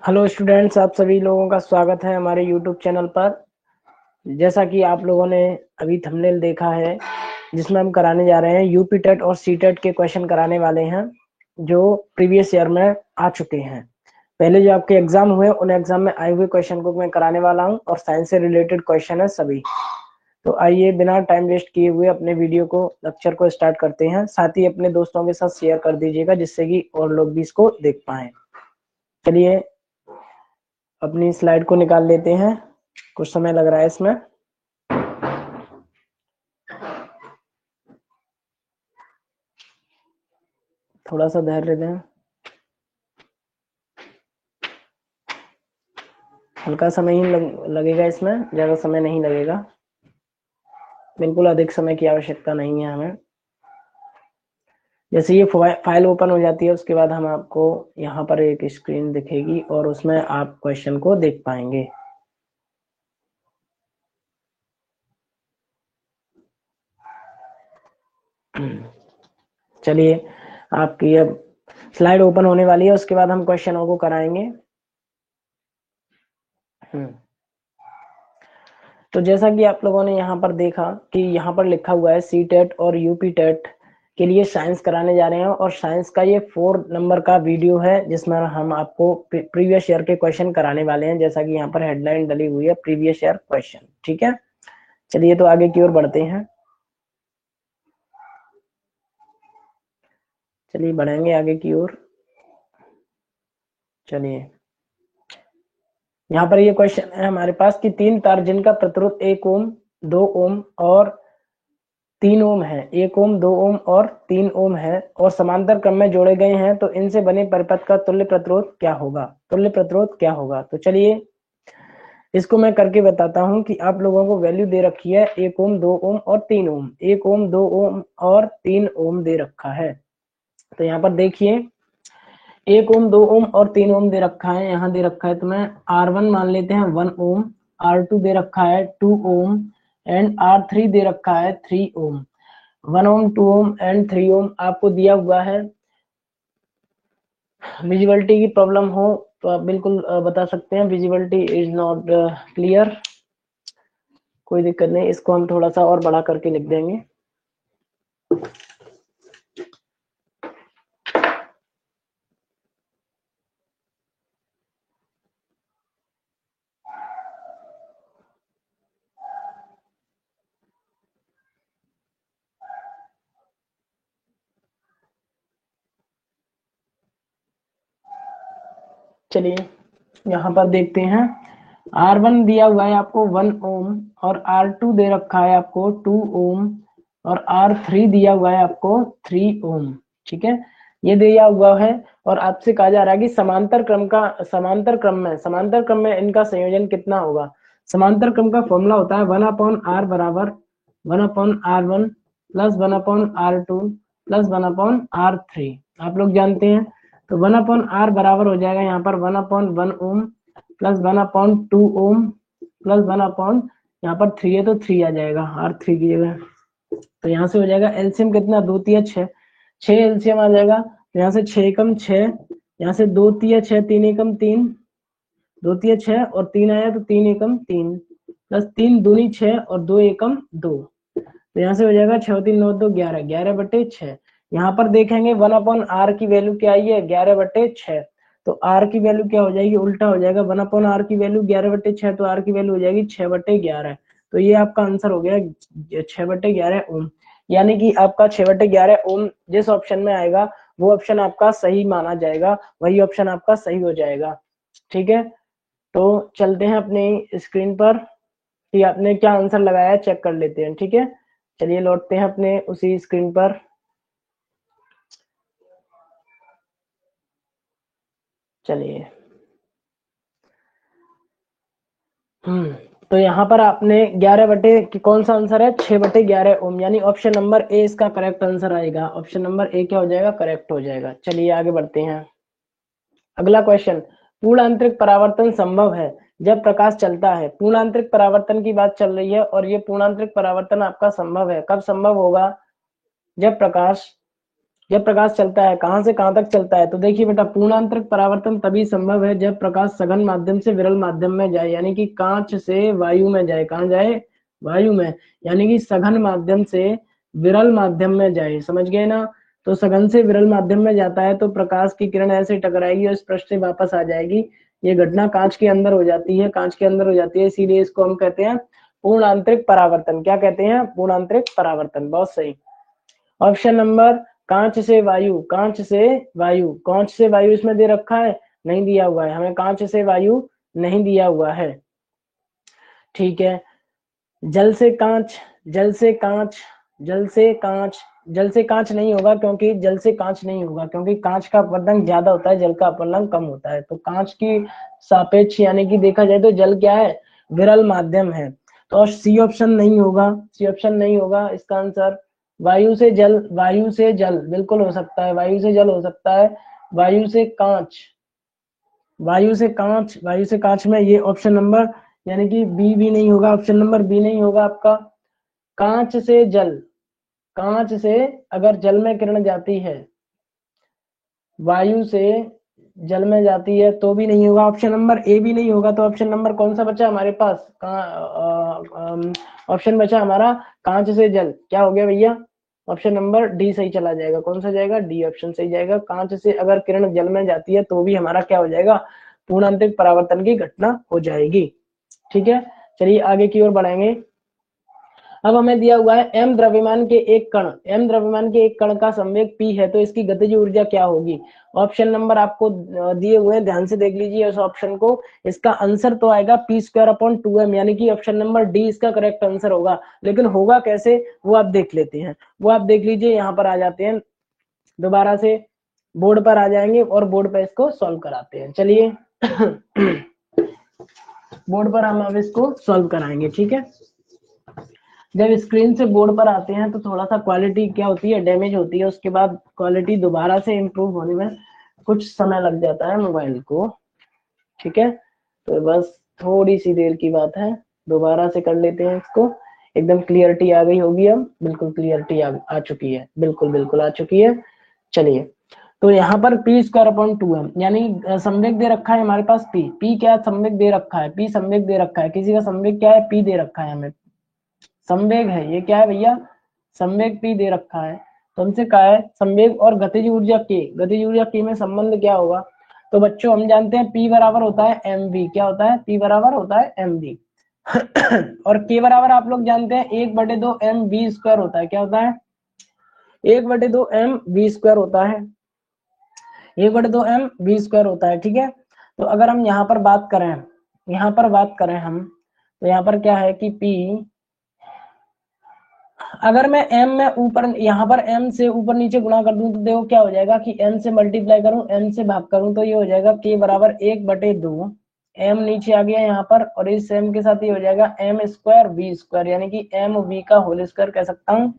Hello students, आप सभी लोगों का स्वागत है हमारे यूट्यूब चैनल पर। जैसा कि आप लोगों ने अभी थंबनेल देखा है, जिसमें हम कराने जा रहे हैं यूपी टेट और सी टेट के क्वेश्चन कराने वाले हैं जो प्रीवियस ईयर में आ चुके हैं। पहले जो आपके एग्जाम हुए उन एग्जाम में आए हुए क्वेश्चन को मैं कराने वाला हूं और साइंस से रिलेटेड क्वेश्चन है सभी। तो आइए बिना टाइम वेस्ट किए हुए अपने वीडियो को लेक्चर को स्टार्ट करते हैं। साथ ही अपने दोस्तों के साथ शेयर कर दीजिएगा जिससे कि और लोग भी इसको देख पाए। चलिए अपनी स्लाइड को निकाल लेते हैं, कुछ समय लग रहा है इसमें। थोड़ा सा धैर्य दें, हल्का समय ही लगेगा, इसमें ज्यादा समय नहीं लगेगा। बिल्कुल अधिक समय की आवश्यकता नहीं है हमें। जैसे ये फाइल ओपन हो जाती है उसके बाद हम आपको यहाँ पर एक स्क्रीन दिखेगी और उसमें आप क्वेश्चन को देख पाएंगे। चलिए आपकी अब स्लाइड ओपन होने वाली है, उसके बाद हम क्वेश्चनों को कराएंगे। तो जैसा कि आप लोगों ने यहाँ पर देखा कि यहाँ पर लिखा हुआ है सी टेट और यूपी टेट के लिए साइंस कराने जा रहे हैं और साइंस का ये 4 नंबर का वीडियो है जिसमें हम आपको प्रीवियस ईयर के क्वेश्चन कराने वाले हैं। जैसा कि यहाँ पर हेडलाइन डली हुई है प्रीवियस ईयर क्वेश्चन। ठीक है, चलिए तो आगे की ओर बढ़ते हैं। चलिए बढ़ेंगे आगे की ओर। चलिए यहाँ पर ये क्वेश्चन है हमारे पास कि 3 तार जिनका प्रतिरोध 1 ओम 2 ओम और 3 ओम है, 1 ओम 2 ओम और 3 ओम है और समांतर क्रम में जोड़े गए हैं, तो इनसे बने परिपथ का तुल्य प्रतिरोध क्या होगा? तुल्य प्रतिरोध क्या होगा? तो चलिए इसको मैं करके बताता हूं कि आप लोगों को वैल्यू दे रखी है 1 ओम 2 ओम और 3 ओम। 1 ओम 2 ओम और 3 ओम दे रखा है। तो यहाँ पर देखिए 1 ओम 2 ओम और 3 ओम दे रखा है। यहाँ दे रखा है तो मैं R1 मान लेते हैं 1 ओम, R2 दे रखा है 2 ओम एंड R3 दे रखा है 3 ओम। 1 ओम 2 ओम एंड 3 ओम आपको दिया हुआ है। विजिबिलिटी की प्रॉब्लम हो तो आप बिल्कुल बता सकते हैं विजिबिलिटी इज नॉट क्लियर। कोई दिक्कत नहीं, इसको हम थोड़ा सा और बड़ा करके लिख देंगे। चलिए यहाँ पर देखते हैं। R1 दिया हुआ है आपको 1 ओम और R2 दे रखा है आपको 2 ओम और R3 दिया हुआ है आपको 3 ओम। ठीक है, ये दिया हुआ है और आपसे कहा जा रहा है कि समांतर क्रम में इनका संयोजन कितना होगा। समांतर क्रम का फॉर्मूला होता है 1/r बराबर 1/r1 plus 1/r2 plus 1/r3। आप लोग जानते हैं। तो 1/r बराबर हो जाएगा यहाँ पर 1/1 ओम प्लस 1/2 ओम प्लस 1 यहाँ पर 3 है तो 3 आ जाएगा R3 की जगह। तो यहाँ से हो जाएगा एलसीएम कितना, 2 तिया 6, 6 एलसीएम आ जाएगा। तो यहाँ से 6 एकम 6, यहाँ से 2 तिया 6, 3 एकम 3, 2 तिया 6 और 3 आया तो 3 एकम 3 प्लस 3 दूनी 6 और 2 एकम 2। तो यहाँ से हो जाएगा 6 3 9 2 11, 11/6। यहाँ पर देखेंगे 1/r की वैल्यू क्या आई है, 11/6। तो r की वैल्यू क्या हो जाएगी, उल्टा हो जाएगा। 1/r की वैल्यू 11/6 तो r की वैल्यू हो जाएगी 6/11। तो ये आपका आंसर हो गया 6/11 ओम। यानी कि आपका 6/11 ओम जिस ऑप्शन में आएगा वो ऑप्शन आपका सही माना जाएगा, वही ऑप्शन आपका सही हो जाएगा। ठीक है, तो चलते हैं अपनी स्क्रीन पर कि आपने क्या आंसर लगाया चेक कर लेते हैं। ठीक है, चलिए लौटते हैं अपने उसी स्क्रीन पर। चलिए तो यहाँ पर आपने 11 की कौन सा आंसर है, 6/11 ओम, यानी ऑप्शन नंबर ए इसका करेक्ट आंसर आएगा। ऑप्शन नंबर ए क्या हो जाएगा, करेक्ट हो जाएगा। चलिए आगे बढ़ते हैं। अगला क्वेश्चन, पूर्ण आंतरिक परावर्तन संभव है जब प्रकाश चलता है। पूर्ण आंतरिक परावर्तन की बात चल रही है और ये पूर्ण आंतरिक परावर्तन आपका संभव है, कब संभव होगा, जब प्रकाश जब प्रकाश चलता है कहाँ से कहाँ तक चलता है? तो देखिए बेटा, पूर्णांतरिक परावर्तन तभी संभव है जब प्रकाश सघन माध्यम से विरल माध्यम में जाए, यानी कि कांच से वायु में जाए। कहाँ जाए? वायु में, यानी कि सघन माध्यम से विरल माध्यम में जाए। समझ गए ना? तो सघन से विरल माध्यम में जाता है तो प्रकाश की किरण ऐसे टकराएगी और इस पृष्ठ से वापस आ जाएगी। ये घटना कांच के अंदर हो जाती है, कांच के अंदर हो जाती है, इसीलिए इसको हम कहते हैं पूर्णांतरिक परावर्तन। क्या कहते हैं? पूर्णांतरिक परावर्तन। बहुत सही। ऑप्शन नंबर, कांच से वायु, कांच से वायु, कांच से वायु इसमें दे रखा है? नहीं दिया हुआ है, हमें कांच से वायु नहीं दिया हुआ है। ठीक है। जल से कांच, जल से कांच, जल से कांच, जल से कांच नहीं होगा, क्योंकि जल से कांच नहीं होगा, क्योंकि कांच का अपवर्तन ज्यादा होता है, जल का अपवर्तन कम होता है। तो कांच की सापेक्ष यानी कि देखा जाए तो जल क्या है? विरल माध्यम है। तो सी ऑप्शन नहीं होगा, सी ऑप्शन नहीं होगा इसका आंसर। वायु से जल, वायु से जल बिल्कुल हो सकता है, वायु से जल हो सकता है। वायु से कांच, वायु से कांच, वायु से कांच में ये ऑप्शन नंबर यानी कि बी भी नहीं होगा, ऑप्शन नंबर बी नहीं होगा आपका। कांच से जल, कांच से अगर जल में किरण जाती है, वायु से जल में जाती है तो भी नहीं होगा, ऑप्शन नंबर ए भी नहीं होगा। तो ऑप्शन नंबर कौन सा बचा हमारे पास? ऑप्शन बचा हमारा कांच से जल। क्या हो गया भैया? ऑप्शन नंबर डी सही चला जाएगा। कौन सा जाएगा? डी ऑप्शन सही जाएगा। कांच से अगर किरण जल में जाती है तो भी हमारा क्या हो जाएगा? पूर्णांतरिक परावर्तन की घटना हो जाएगी। ठीक है, चलिए आगे की ओर बढ़ाएंगे। अब हमें दिया हुआ है m द्रव्यमान के एक कण, m द्रव्यमान के एक कण का संवेग p है, तो इसकी गतिज ऊर्जा क्या होगी? ऑप्शन नंबर आपको दिए हुए हैं, ध्यान से देख लीजिए इस ऑप्शन को। इसका आंसर तो आएगा p²/2m, यानी कि ऑप्शन नंबर डी इसका करेक्ट आंसर होगा। लेकिन होगा कैसे वो आप देख लेते हैं, वो आप देख लीजिए। यहाँ पर आ जाते हैं, दोबारा से बोर्ड पर आ जाएंगे और बोर्ड पर इसको सॉल्व कराते हैं। चलिए बोर्ड पर हम अब इसको सॉल्व कराएंगे। ठीक है, जब स्क्रीन से बोर्ड पर आते हैं तो थोड़ा सा क्वालिटी क्या होती है? डैमेज होती है। उसके बाद क्वालिटी दोबारा से इम्प्रूव होने में कुछ समय लग जाता है मोबाइल को। ठीक है, तो बस थोड़ी सी देर की बात है, दोबारा से कर लेते हैं इसको। एकदम क्लियरिटी आ गई होगी, अब बिल्कुल क्लियरिटी आ चुकी है, बिल्कुल बिल्कुल आ चुकी है। चलिए, तो यहाँ पर p²/2m, यानी संवेग दे रखा है हमारे पास p। p क्या संवेग दे रखा है? p संवेग दे रखा है, किसी का संवेग क्या है? p दे रखा है, हमें संवेग है, ये क्या है भैया? संवेग p दे रखा है। तो हमसे कहा है संवेग और गतिज ऊर्जा k, गतिज ऊर्जा k में संबंध क्या होगा? तो बच्चों हम जानते हैं p बराबर होता है mv। क्या होता है? p बराबर होता है mv। और k बराबर आप लोग जानते हैं 1/2 mv² होता है। क्या होता है? 1/2 mv² होता है, 1/2 mv² होता है। ठीक है, तो अगर हम यहाँ पर बात करें, यहाँ पर बात करें हम, तो यहाँ पर क्या है कि p, अगर मैं m में ऊपर, यहाँ पर m से ऊपर नीचे गुणा कर दूं तो देखो क्या हो जाएगा कि m से मल्टीप्लाई करूं, m से भाग करूं, तो ये हो जाएगा k बराबर 1/2। m नीचे आ गया यहाँ पर, और इस m के साथ ये हो जाएगा m² v², यानी कि mv का होल स्क्वायर कह सकता हूँ,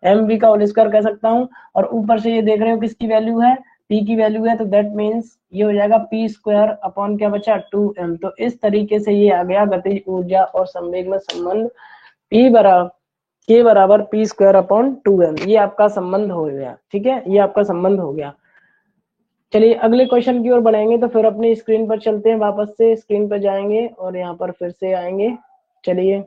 mv का होल स्क्वायर कह सकता हूँ। और ऊपर से ये देख रहे हो किसकी वैल्यू है? p की वैल्यू है, तो दैट मीन्स ये हो जाएगा p² क्या बचा? 2m। तो इस तरीके से ये आ गया गतिज ऊर्जा और संवेग में संबंध, k बराबर p²/2m। ये आपका संबंध हो गया। ठीक है, ये आपका संबंध हो गया। चलिए अगले क्वेश्चन की ओर बढ़ाएंगे, तो फिर अपनी स्क्रीन पर चलते हैं, वापस से स्क्रीन पर जाएंगे और यहाँ पर फिर से आएंगे। चलिए,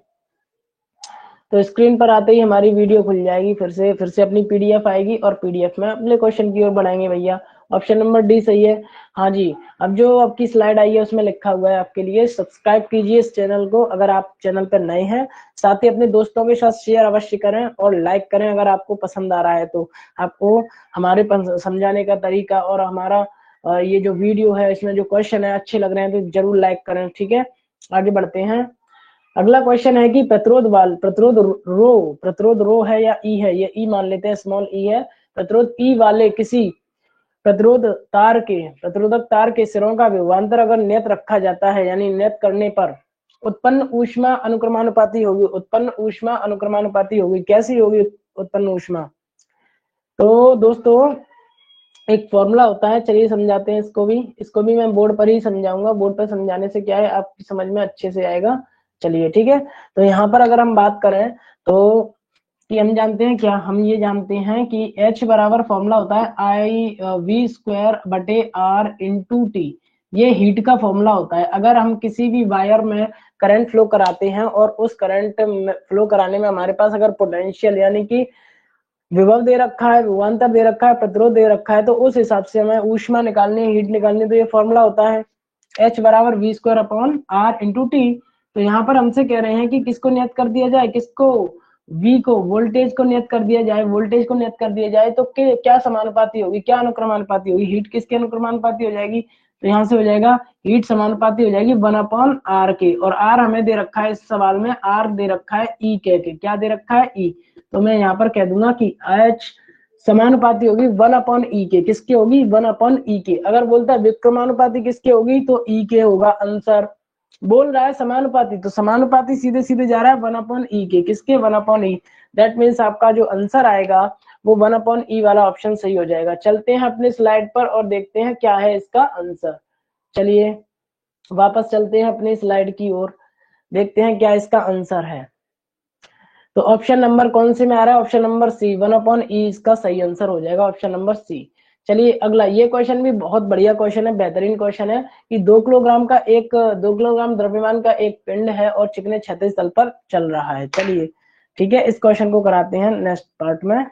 तो स्क्रीन पर आते ही हमारी वीडियो खुल जाएगी, फिर से अपनी पीडीएफ आएगी और पीडीएफ में अगले क्वेश्चन की ओर बढ़ाएंगे भैया। ऑप्शन नंबर डी सही है। हाँ जी, अब जो आपकी स्लाइड आई है उसमें लिखा हुआ है आपके लिए, सब्सक्राइब कीजिए इस चैनल को अगर आप चैनल पर नए हैं, साथ ही अपने दोस्तों के साथ शेयर अवश्य करें और लाइक करें अगर आपको पसंद आ रहा है तो। आपको हमारे समझाने का तरीका और हमारा ये जो वीडियो है इसमें जो क्वेश्चन है अच्छे लग रहे हैं तो जरूर लाइक करें। ठीक है, आगे बढ़ते हैं। अगला क्वेश्चन है कि प्रतिरोध रो है या ई है? ये ई मान लेते हैं, स्मॉल ई है। प्रतिरोध ई वाले किसी प्रतिरोधक तार के सिरों का विभवांतर अगर नियत रखा जाता है, यानी नियत करने पर उत्पन्न ऊष्मा अनुक्रमानुपाती होगी, उत्पन्न ऊष्मा अनुक्रमानुपाती होगी। कैसी होगी उत्पन्न ऊष्मा? तो दोस्तों एक फॉर्मूला होता है, चलिए समझाते हैं इसको भी मैं बोर्ड पर ही समझाऊंगा, बोर्ड पर समझाने से क्या है आपकी समझ में अच्छे से आएगा। चलिए ठीक है, तो यहाँ पर अगर हम बात करें तो कि हम जानते हैं क्या, हम ये जानते हैं कि H बराबर फॉर्मूला होता है आई वी स्क्वायर बटे आर इंटू टी। ये हीट का फॉर्मूला होता है। अगर हम किसी भी वायर में करंट फ्लो कराते हैं और उस करंट फ्लो कराने में हमारे पास अगर पोटेंशियल यानी कि विभव दे रखा है, विभवांतर दे रखा है, प्रतिरोध दे रखा है, तो उस हिसाब से हमें ऊष्मा निकालनी है, हीट निकालनी है, तो ये फॉर्मूला होता है H बराबर V square upon R into T. तो यहाँ पर हमसे कह रहे हैं कि किसको नियत कर दिया जाए, किसको, V को, वोल्टेज को नियत कर दिया जाए। वोल्टेज को नियत कर दिया जाए तो क्या समानुपाती होगी, क्या अनुक्रमानुपाती होगी, हीट किसके अनुक्रमानुपाती हो जाएगी, तो यहाँ से हो जाएगा हीट समानुपाती हो जाएगी 1 अपॉन आर के। और आर हमें दे रखा है इस सवाल में, आर दे रखा है ई के, क्या दे रखा है ई। तो मैं यहाँ पर कह दूंगा कि H समानुपाती होगी 1 अपॉन ई के, किसके होगी 1 अपॉन ई के। अगर बोलता है विक्रमानुपाती किसके होगी तो ई के होगा आंसर। बोल रहा है समानुपाती तो समानुपाती सीधे सीधे जा रहा है 1 अपॉन ई के, किसके 1 अपॉन ई। दैट मीन्स आपका जो आंसर आएगा वो 1 अपॉन ई वाला ऑप्शन सही हो जाएगा। चलते हैं अपने स्लाइड पर और देखते हैं क्या है इसका आंसर। चलिए वापस चलते हैं अपनी स्लाइड की ओर, देखते हैं क्या इसका आंसर है। तो ऑप्शन नंबर कौन से में आ रहा है, ऑप्शन नंबर सी 1 अपॉन ई इसका सही आंसर हो जाएगा, ऑप्शन नंबर सी। चलिए अगला, ये क्वेश्चन भी बहुत बढ़िया क्वेश्चन है, बेहतरीन क्वेश्चन है कि 2 किलोग्राम द्रव्यमान का एक पिंड है और चिकने क्षैतिज तल पर चल रहा है। चलिए ठीक है, इस क्वेश्चन को कराते हैं नेक्स्ट पार्ट में।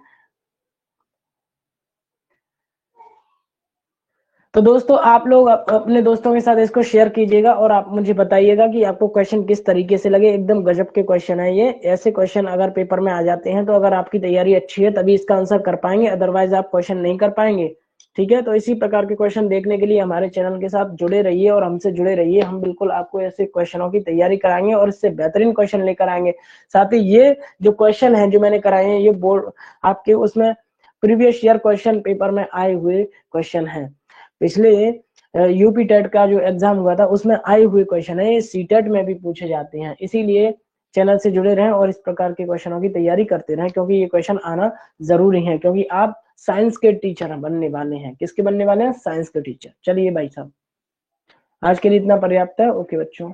तो दोस्तों आप लोग अपने दोस्तों के साथ इसको शेयर कीजिएगा और आप मुझे बताइएगा कि आपको क्वेश्चन किस तरीके से लगे। एकदम गजब के क्वेश्चन है ये। ऐसे क्वेश्चन अगर पेपर में आ जाते हैं तो अगर आपकी तैयारी अच्छी है तभी इसका आंसर कर पाएंगे, अदरवाइज आप क्वेश्चन नहीं कर पाएंगे। ठीक है, तो इसी प्रकार के क्वेश्चन देखने के लिए हमारे चैनल के साथ जुड़े रहिए और हमसे जुड़े रहिए। हम बिल्कुल आपको ऐसे क्वेश्चनों की तैयारी कराएंगे और इससे बेहतरीन क्वेश्चन लेकर आएंगे। साथ ही ये जो क्वेश्चन है जो मैंने कराए हैं ये बोर्ड आपके उसमें प्रीवियस ईयर क्वेश्चन पेपर में आए हुए क्वेश्चन है। पिछले यूपी टेट का जो एग्जाम हुआ था उसमें आए हुए क्वेश्चन है, सी टेट में भी पूछे जाते हैं। इसीलिए चैनल से जुड़े रहें और इस प्रकार के क्वेश्चनों की तैयारी करते रहें, क्योंकि ये क्वेश्चन आना जरूरी है, क्योंकि आप साइंस के टीचर बनने वाले हैं। किसके बनने वाले हैं, साइंस के टीचर। चलिए भाई साहब, आज के लिए इतना पर्याप्त है। ओके बच्चों।